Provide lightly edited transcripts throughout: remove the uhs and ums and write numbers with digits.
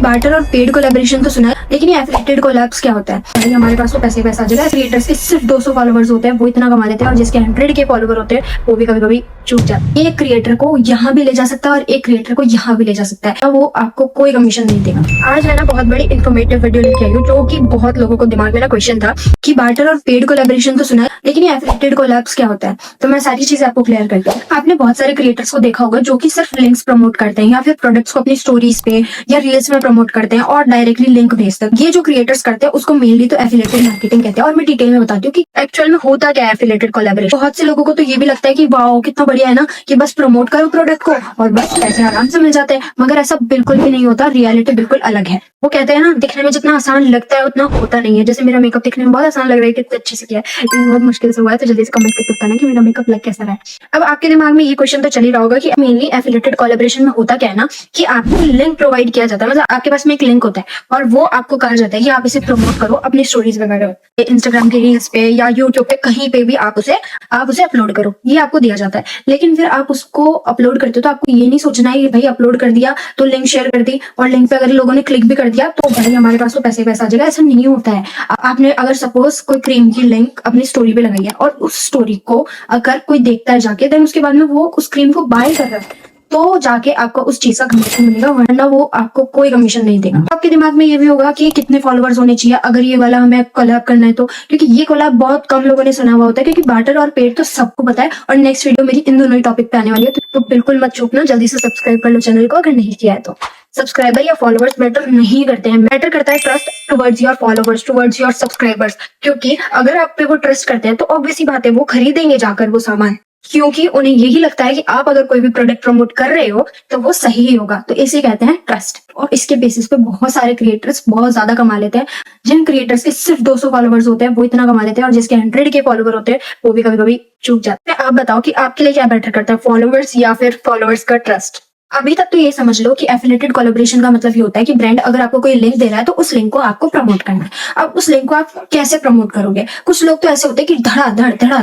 Barter और paid collaboration तो सुना है, लेकिन ये एफिलिएटेड कोलैब्स क्या होता है? भाई हमारे पास तो पैसा आ जाएगा। क्रिएटर्स के सिर्फ 200 फॉलोवर्स होते हैं, वो इतना कमा लेते हैं, और जिसके 100 के फॉलोवर होते हैं वो भी कभी कभी चूक जाते हैं। एक क्रिएटर को यहाँ भी ले जा सकता है और एक क्रिएटर को यहाँ भी ले जा सकता है, वो आपको कोई कमीशन नहीं देगा। आज है ना बहुत बड़ी इन्फॉर्मेटिव वीडियो लेके आई हूँ, जो कि बहुत लोगों को दिमाग में ना क्वेश्चन था कि बार्टर और पेड कोलैबोरेशन तो सुना है, लेकिन ये एफिलिएटेड कोलैब्स क्या होता है? तो मैं सारी चीजें आपको क्लियर करती हूँ। आपने बहुत सारे क्रिएटर्स को देखा होगा जो कि सिर्फ लिंक्स प्रमोट करते हैं या फिर प्रोडक्ट्स को अपनी स्टोरीज पे या रील्स में प्रमोट करते हैं और डायरेक्टली लिंक भेजते हैं। ये जो क्रिएटर्स करते हैं उसको मेनली तो एफिलिएटेड मार्केटिंग कहते हैं, और मैं डिटेल में बताती हूँ कि एक्चुअल में होता क्या है एफिलिएटेड कोलैबोरेशन। बहुत से लोगों को तो ये भी लगता है कि वाओ कितना बढ़िया है ना कि बस प्रमोट करो प्रोडक्ट को और बस पैसे आराम से मिल जाते हैं, मगर ऐसा बिल्कुल भी नहीं होता। रियलिटी बिल्कुल अलग है। वो कहते हैं ना, दिखने में जितना आसान लगता है उतना होता नहीं है। जैसे मेरा मेकअप दिखने में बहुत आसान लग रहा है, कितने अच्छे से किया है, लेकिन बहुत मुश्किल से हुआ है। तो जल्दी से कमेंट करके बताना कि मेरा मेकअप लग कैसा रहा है। अब आपके दिमाग में ये क्वेश्चन तो चल ही रहा होगा कि मेनली एफिलिएटेड कोलैबोरेशन में होता क्या है ना कि आपको लिंक प्रोवाइड किया जाता है। मतलब आपके पास में एक लिंक होता है और वो आपको कहा जाता है कि आप इसे प्रमोट करो अपनी स्टोरीज वगैरह, इंस्टाग्राम की रील्स पे या यूट्यूब पे, कहीं पे भी आप उसे अपलोड करो, ये आपको दिया जाता है। लेकिन फिर आप उसको अपलोड करते हो तो आपको ये नहीं सोचना है कि भाई अपलोड कर दिया तो लिंक शेयर कर दी और लिंक पे अगर लोगों ने क्लिक भी कर दिया तो भाई हमारे पास तो पैसे आ जाएगा। ऐसा नहीं होता है। आपने अगर सपोज कोई क्रीम की लिंक अपनी स्टोरी पे लगाई है और उस स्टोरी को अगर कोई देखता है जाके, देन उसके बाद में वो उस क्रीम को बाय कर रहा है, तो जाके आपको उस चीज का कमीशन मिलेगा, वरना वो आपको कोई कमीशन नहीं देगा। आपके दिमाग में ये भी होगा कि कितने फॉलोअर्स होने चाहिए अगर ये वाला हमें कोलैब करना है तो, क्योंकि ये कोलैब बहुत कम लोगों ने सुना हुआ होता है, क्योंकि बार्टर और पेड तो सबको पता है। और नेक्स्ट वीडियो मेरी इन दोनों ही टॉपिक पे आने वाली है, तो बिल्कुल मत चूकना, जल्दी से सब्सक्राइब कर लो चैनल को अगर नहीं किया है तो। सब्सक्राइबर या फॉलोअर्स मैटर नहीं करते हैं, मैटर करता है trust towards your followers, towards your subscribers. क्योंकि अगर आप पे वो ट्रस्ट करते हैं तो ऑब्वियस सी बात है वो खरीदेंगे जाकर वो सामान, क्योंकि उन्हें यही लगता है कि आप अगर कोई भी प्रोडक्ट प्रमोट कर रहे हो तो वो सही ही होगा। तो इसे कहते हैं ट्रस्ट। और इसके बेसिस पे बहुत सारे क्रिएटर्स बहुत ज्यादा कमा लेते हैं। जिन क्रिएटर्स के सिर्फ 200 फॉलोवर्स होते हैं वो इतना कमा लेते हैं, और जिसके 100 के फॉलोवर होते हैं वो भी कभी कभी चूक जाते हैं। आप बताओ कि आपके लिए क्या बेटर करता है, फॉलोवर्स या फिर फॉलोवर्स का ट्रस्ट? अभी तक तो ये समझ लो कि एफिलिएटेड कोलैबोरेशन का मतलब ये होता है कि ब्रांड अगर आपको कोई लिंक दे रहा है तो उस लिंक को आपको प्रमोट करना है। अब उस लिंक को आप कैसे प्रमोट करोगे? कुछ लोग तो ऐसे होते हैं कि धड़ा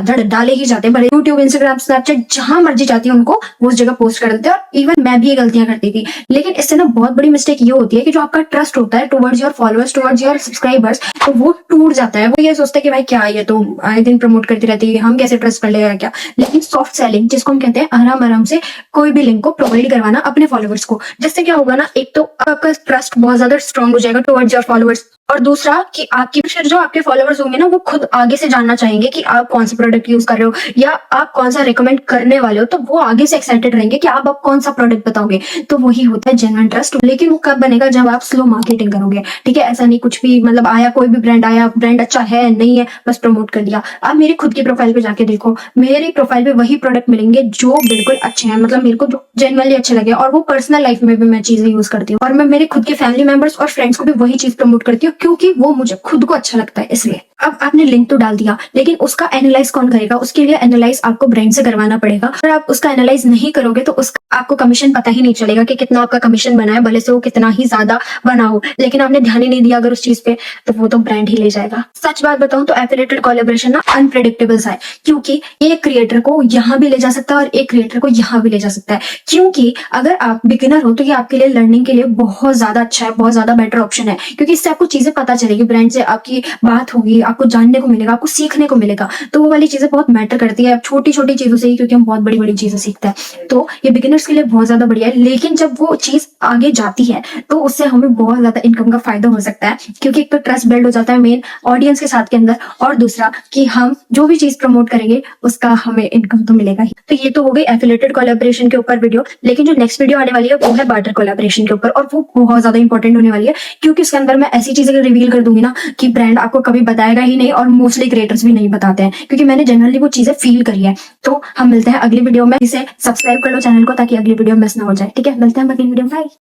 धड़ डाले ही जाते हैं, बड़े यूट्यूब, इंस्टाग्राम, स्नैपचैट, जहां मर्जी जाती है उनको वो उस जगह पोस्ट कर देते हैं। और इवन मैं भी ये गलतियां करती थी। लेकिन इससे ना बहुत बड़ी मिस्टेक ये होती है कि जो आपका ट्रस्ट होता है towards your followers, towards your subscribers, तो वो टूट जाता है। वो ये सोचते हैं कि भाई क्या ये तो आए दिन प्रमोट करती रहती है, हम कैसे ट्रस्ट कर लेगा क्या। लेकिन सॉफ्ट सेलिंग, जिसको हम कहते हैं आराम से कोई भी लिंक को प्रोवाइड करवाना अपने फॉलोअर्स को, जिससे क्या होगा ना, एक तो आपका ट्रस्ट बहुत ज्यादा स्ट्रांग हो जाएगा टुवर्ड्स योर फॉलोअर्स, और दूसरा कि आपकी फिर जो आपके फॉलोअर्स होंगे ना वो खुद आगे से जानना चाहेंगे कि आप कौन सा प्रोडक्ट यूज कर रहे हो या आप कौन सा रिकमेंड करने वाले हो, तो वो आगे से एक्साइटेड रहेंगे कि आप कौन सा प्रोडक्ट बताओगे। तो वही होता है जेन्युइन ट्रस्ट। लेकिन वो कब बनेगा? जब आप स्लो मार्केटिंग करोगे। ठीक है, ऐसा नहीं कुछ भी मतलब आया, कोई भी ब्रांड आया, ब्रांड अच्छा है नहीं है बस प्रमोट कर दिया। आप मेरी खुद की प्रोफाइल पे जाके देखो, मेरी प्रोफाइल पे वही प्रोडक्ट मिलेंगे जो बिल्कुल अच्छे हैं, मतलब मेरे को जो जेन्युइनली अच्छे लगे, और वो पर्सनल लाइफ में भी मैं चीजें यूज करती हूँ, और मैं मेरे खुद के फैमिली मेंबर्स और फ्रेंड्स को भी वही चीज प्रमोट करती हूँ, क्योंकि वो मुझे खुद को अच्छा लगता है इसलिए। अब आपने लिंक तो डाल दिया, लेकिन उसका एनालाइज कौन करेगा? उसके लिए एनालाइज आपको ब्रांड से करवाना पड़ेगा। अगर आप उसका एनालाइज नहीं करोगे तो उसका आपको कमीशन पता ही नहीं चलेगा कि कितना आपका कमीशन बना है, भले से वो कितना ही ज्यादा बना हो, लेकिन आपने ध्यान ही नहीं दिया अगर उस चीज पे, तो वो तो ब्रांड ही ले जाएगा। सच बात बताऊं तो एफिलिएटेड कोलैबोरेशन ना अनप्रेडिक्टेबल सा है, क्योंकि एक क्रिएटर को यहाँ भी ले जा सकता है और एक क्रिएटर को यहाँ भी ले जा सकता है। क्योंकि अगर आप बिगिनर हो तो ये आपके लिए लर्निंग के लिए बहुत ज्यादा अच्छा है, बहुत ज्यादा बेटर ऑप्शन है, क्योंकि इससे आपको चीजें पता चलेगी, ब्रांड से आपकी बात होगी, आपको जानने को मिलेगा, आपको सीखने को मिलेगा। तो वो वाली चीजें बहुत मैटर करती है छोटी छोटी चीजों से ही, क्योंकि हम बहुत बड़ी बड़ी चीजें सीखते हैं। तो ये बिगिनर्स के लिए बहुत ज्यादा बढ़िया है। लेकिन जब वो चीज आगे जाती है तो उससे हमें बहुत ज्यादा इनकम का फायदा हो सकता है, क्योंकि एक तो ट्रस्ट बिल्ड हो जाता है मेन ऑडियंस के साथ के अंदर, और दूसरा कि हम जो भी चीज प्रमोट करेंगे उसका हमें इनकम तो मिलेगा ही। तो ये तो हो गई एफिलिएटेड कोलैबोरेशन के ऊपर वीडियो। लेकिन जो नेक्स्ट वीडियो आने वाली है वो है बार्टर कोलैबोरेशन के ऊपर, और वो बहुत ज्यादा इंपॉर्टेंट होने वाली है, क्योंकि उसके अंदर मैं ऐसी चीजें रिवील कर दूंगी ना कि ब्रांड आपको कभी बताएगा ही नहीं, और मोस्टली क्रिएटर्स भी नहीं बताते हैं, क्योंकि मैंने जनरली वो चीजें फील करी है। तो हम मिलते हैं अगली वीडियो में। इसे सब्सक्राइब कर लो चैनल को ताकि अगली वीडियो मिस ना हो जाए। ठीक है, मिलते हैं अगली वीडियो में। बाय।